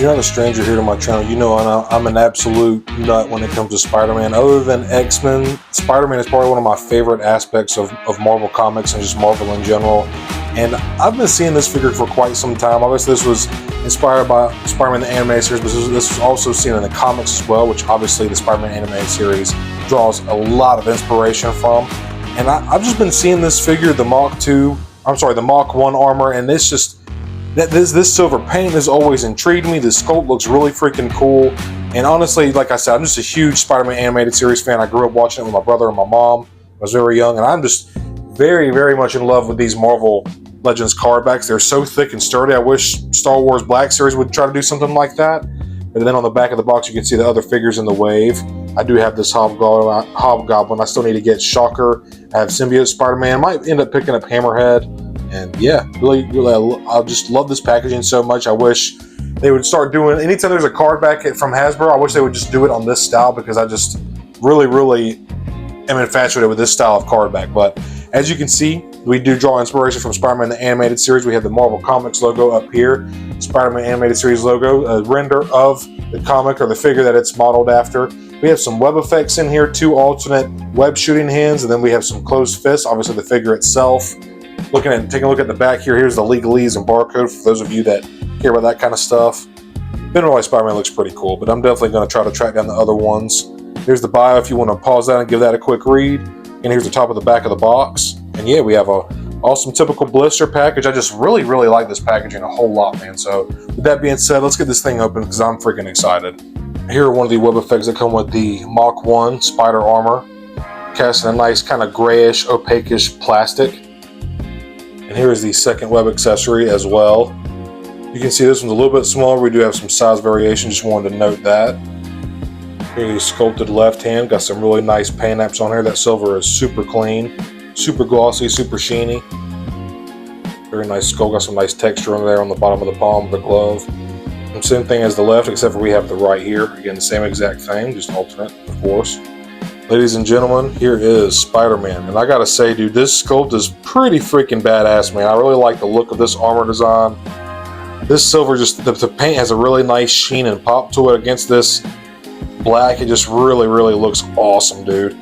you're not a stranger here to my channel, you know I'm an absolute nut when it comes to Spider-Man. Other than X-Men, Spider-Man is probably one of my favorite aspects of Marvel Comics and just Marvel in general. And I've been seeing this figure for quite some time. Obviously, this was inspired by Spider-Man the Animated Series, but this was also seen in the comics as well, which obviously the Spider-Man Animated Series draws a lot of inspiration from. And I've just been seeing this figure, the Mach 1 armor, and it's just... This silver paint has always intrigued me. The sculpt looks really freaking cool. And honestly, like I said, I'm just a huge Spider-Man Animated Series fan. I grew up watching it with my brother and my mom. I was very young, and I'm just very, very much in love with these Marvel Legends card backs. They're so thick and sturdy. I wish Star Wars Black Series would try to do something like that. But then on the back of the box, you can see the other figures in the wave. I do have this Hobgoblin. I still need to get Shocker. I have Symbiote Spider-Man. I might end up picking up Hammerhead. And yeah, really, I just love this packaging so much. I wish they would start doing, anytime there's a card back from Hasbro, I wish they would just do it on this style, because I just really, really am infatuated with this style of card back. But as you can see, we do draw inspiration from Spider-Man the Animated Series. We have the Marvel Comics logo up here, Spider-Man Animated Series logo, a render of the comic or the figure that it's modeled after. We have some web effects in here, 2 alternate web shooting hands, and then we have some closed fists, obviously the figure itself. Taking a look at the back here, here's the legalese and barcode for those of you that care about that kind of stuff. Generally, Spider-Man looks pretty cool, but I'm definitely going to try to track down the other ones. Here's the bio if you want to pause that and give that a quick read. And here's the top of the back of the box. And yeah, we have a awesome typical blister package. I just really, really like this packaging a whole lot, man. So with that being said, let's get this thing open because I'm freaking excited. Here are one of the web effects that come with the Mach 1 spider armor, cast in a nice kind of grayish, opaque-ish plastic. And here is the second web accessory as well. You can see this one's a little bit smaller. We do have some size variation, just wanted to note that. Here's the sculpted left hand, got some really nice paint apps on here. That silver is super clean, super glossy, super sheeny. Very nice sculpt, got some nice texture on there on the bottom of the palm of the glove. And same thing as the left, except for we have the right here. Again, the same exact thing, just alternate, of course. Ladies and gentlemen, here is Spider-Man. And I gotta say, dude, this sculpt is pretty freaking badass, man. I really like the look of this armor design. This silver, just the paint has a really nice sheen and pop to it against this black. It just really, really looks awesome, dude.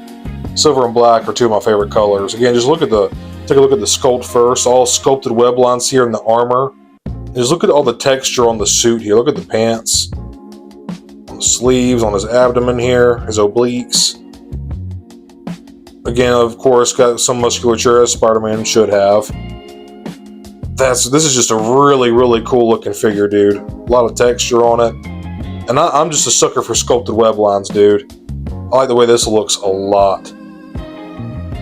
Silver and black are 2 of my favorite colors. Again, just take a look at the sculpt first. All sculpted web lines here in the armor. And just look at all the texture on the suit here. Look at the pants, on the sleeves, on his abdomen here, his obliques. Again, of course, got some musculature as Spider-Man should have. This is just a really, really cool looking figure, dude. A lot of texture on it. And I'm just a sucker for sculpted web lines, dude. I like the way this looks a lot.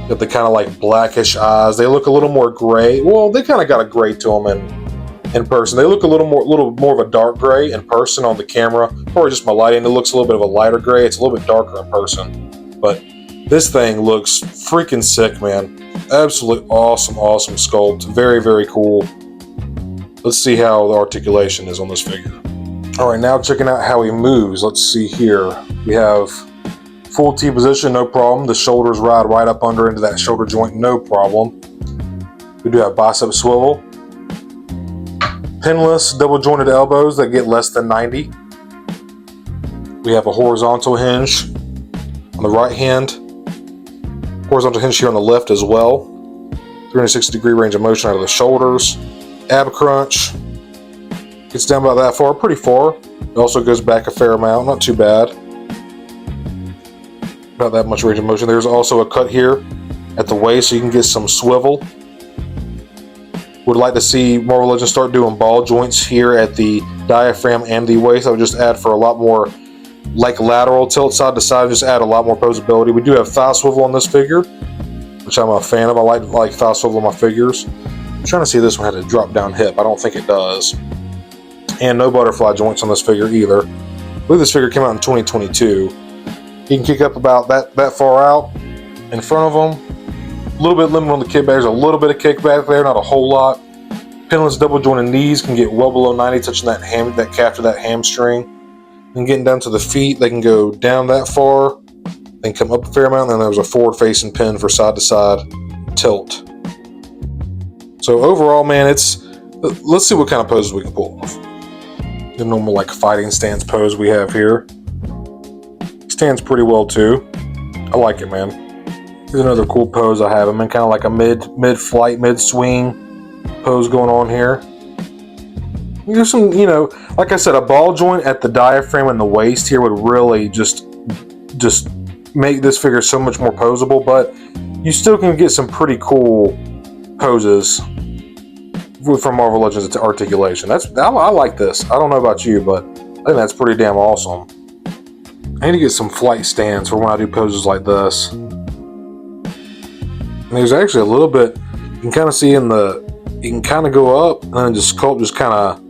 Got the kind of like blackish eyes. They look a little more gray. Well, they kind of got a gray to them in person. They look a little more of a dark gray in person on the camera. Or just my lighting. It looks a little bit of a lighter gray. It's a little bit darker in person. But this thing looks freaking sick, man. Absolute awesome, awesome sculpt. Very, very cool. Let's see how the articulation is on this figure. Alright, now checking out how he moves. Let's see here. We have full T position, no problem. The shoulders ride right up under into that shoulder joint, no problem. We do have bicep swivel. Pinless, double jointed elbows that get less than 90. We have a horizontal hinge on the right hand. Horizontal hinge here on the left as well. 360-degree range of motion out of the shoulders. Ab crunch. Gets down about that far, pretty far. It also goes back a fair amount, not too bad. About that much range of motion. There's also a cut here at the waist so you can get some swivel. Would like to see Marvel Legends start doing ball joints here at the diaphragm and the waist. I would just add for a lot more like lateral tilt side to side, just add a lot more posability. We do have thigh swivel on this figure, which I'm a fan of. I like thigh swivel on my figures. I'm trying to see if this one had a drop down hip. I don't think it does. And no butterfly joints on this figure either. I believe this figure came out in 2022. He can kick up about that far out in front of him. A little bit limited on the kickback. There's a little bit of kickback there, not a whole lot. Pinless double jointed knees can get well below 90, touching that calf to that hamstring. And getting down to the feet, they can go down that far, then come up a fair amount, and then there's a forward-facing pin for side-to-side tilt. So overall, man, let's see what kind of poses we can pull off. The normal like fighting stance pose we have here. Stands pretty well too. I like it, man. Here's another cool pose I have. I'm in kind of like a mid-flight, mid-swing pose going on here. There's some, you know, like I said, a ball joint at the diaphragm and the waist here would really just make this figure so much more posable, but you still can get some pretty cool poses from Marvel Legends articulation. I like this. I don't know about you, but I think that's pretty damn awesome. I need to get some flight stands for when I do poses like this. And there's actually a little bit you can kind of see in the. You can kind of go up, and then the sculpt just kind of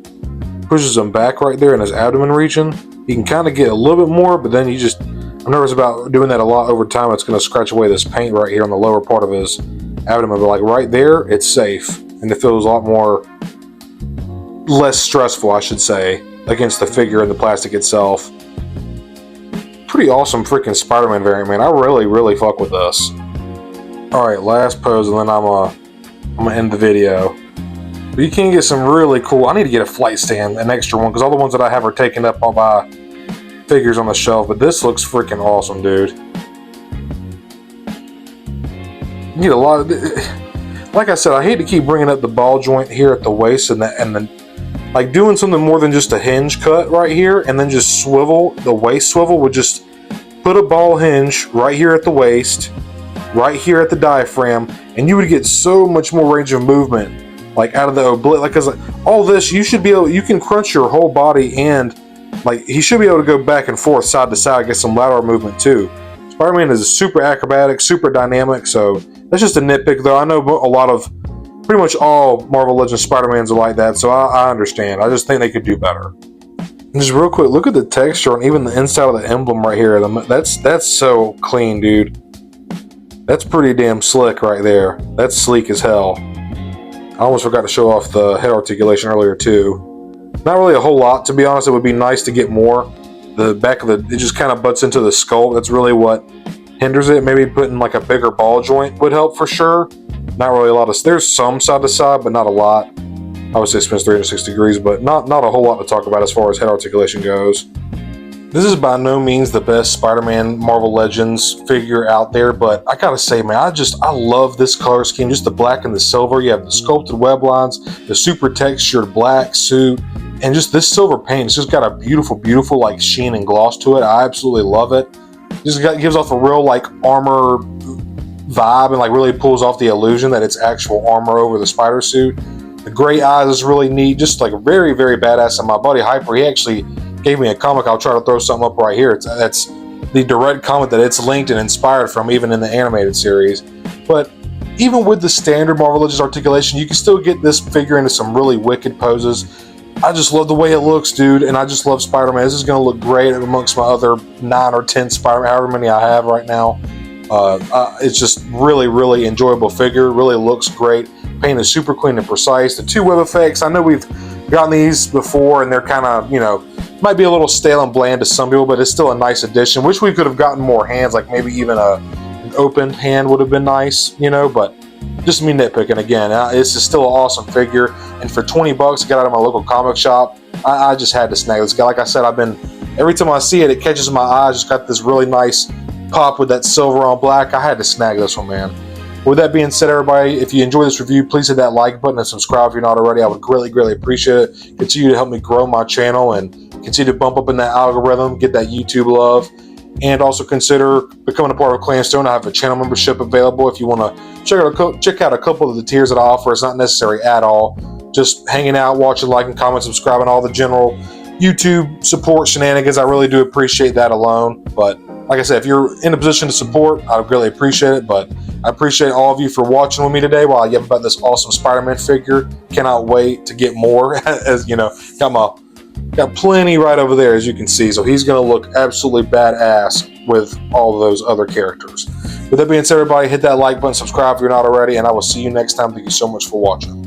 pushes him back right there in his abdomen region. You can kind of get a little bit more, but then you just. I'm nervous about doing that a lot over time. It's going to scratch away this paint right here on the lower part of his abdomen, but like right there, it's safe. And it feels a lot more less stressful, I should say, against the figure and the plastic itself. Pretty awesome freaking Spider-Man variant, man. I really fuck with this. Alright, last pose, and then I'm gonna end the video. But you can get some really cool. I need to get a flight stand, an extra one, because all the ones that I have are taken up by figures on the shelf. But this looks freaking awesome, dude. You get a lot of. Like I said, I hate to keep bringing up the ball joint here at the waist and then like doing something more than just a hinge cut right here and then just swivel, the waist swivel would just put a ball hinge right here at the waist, right here at the diaphragm, and you would get so much more range of movement like out of the oblique. Like, cause all this, you should be able, you can crunch your whole body and like he should be able to go back and forth side to side, get some lateral movement too. Spider-Man is super acrobatic, super dynamic, so that's just a nitpick though. I know a lot of, pretty much all Marvel Legends Spider-Mans are like that, so I understand. I just think they could do better. And just real quick, look at the texture and even the inside of the emblem right here. That's so clean, dude. That's pretty damn slick right there. That's sleek as hell. I almost forgot to show off the head articulation earlier too. Not really a whole lot, to be honest. It would be nice to get more. The back of it just kind of butts into the skull. That's really what hinders it. Maybe putting like a bigger ball joint would help for sure. Not really a lot of. There's some side to side, but not a lot. I would say spins 360 degrees, but not a whole lot to talk about as far as head articulation goes. This is by no means the best Spider-Man Marvel Legends figure out there, but I gotta say, man, I love this color scheme. Just the black and the silver. You have the sculpted web lines, the super textured black suit, and just this silver paint. It's just got a beautiful like sheen and gloss to it. I absolutely love it. Just gives off a real like armor vibe and like really pulls off the illusion that it's actual armor over the spider suit. The gray eyes is really neat, just like very badass. And my buddy Hyper, he actually gave me a comic. I'll try to throw something up right here. That's the direct comic that it's linked and inspired from, even in the animated series. But even with the standard Marvel Legends articulation, you can still get this figure into some really wicked poses. I just love the way it looks, dude, and I just love Spider-Man. This is going to look great amongst my other 9 or 10 Spider-Man, however many I have right now. It's just really enjoyable figure. Really looks great. Paint is super clean and precise. The 2 web effects, I know we've gotten these before, and they're kind of, you know, might be a little stale and bland to some people, but it's still a nice addition. Wish we could have gotten more hands, like maybe even an open hand would have been nice, you know, but just me nitpicking again. This is still an awesome figure, and for 20 bucks, I got it out of my local comic shop. I just had to snag this guy. Like I said, every time I see it, it catches my eye. Just got this really nice pop with that silver on black. I had to snag this one, man. With that being said, everybody, if you enjoy this review, please hit that like button and subscribe if you're not already. I would greatly appreciate it. Continue to help me grow my channel and continue to bump up in that algorithm, get that YouTube love. And also consider becoming a part of Clanstone. I have a channel membership available if you want to check out a couple of the tiers that I offer. It's not necessary at all. Just hanging out, watching, liking, commenting, subscribing, all the general YouTube support shenanigans. I really do appreciate that alone. But like I said, if you're in a position to support, I would really appreciate it. But I appreciate all of you for watching with me today while I yap about this awesome Spider-Man figure. Cannot wait to get more. As you know, got plenty right over there, as you can see. So he's going to look absolutely badass with all of those other characters. With that being said, everybody, hit that like button, subscribe if you're not already, and I will see you next time. Thank you so much for watching.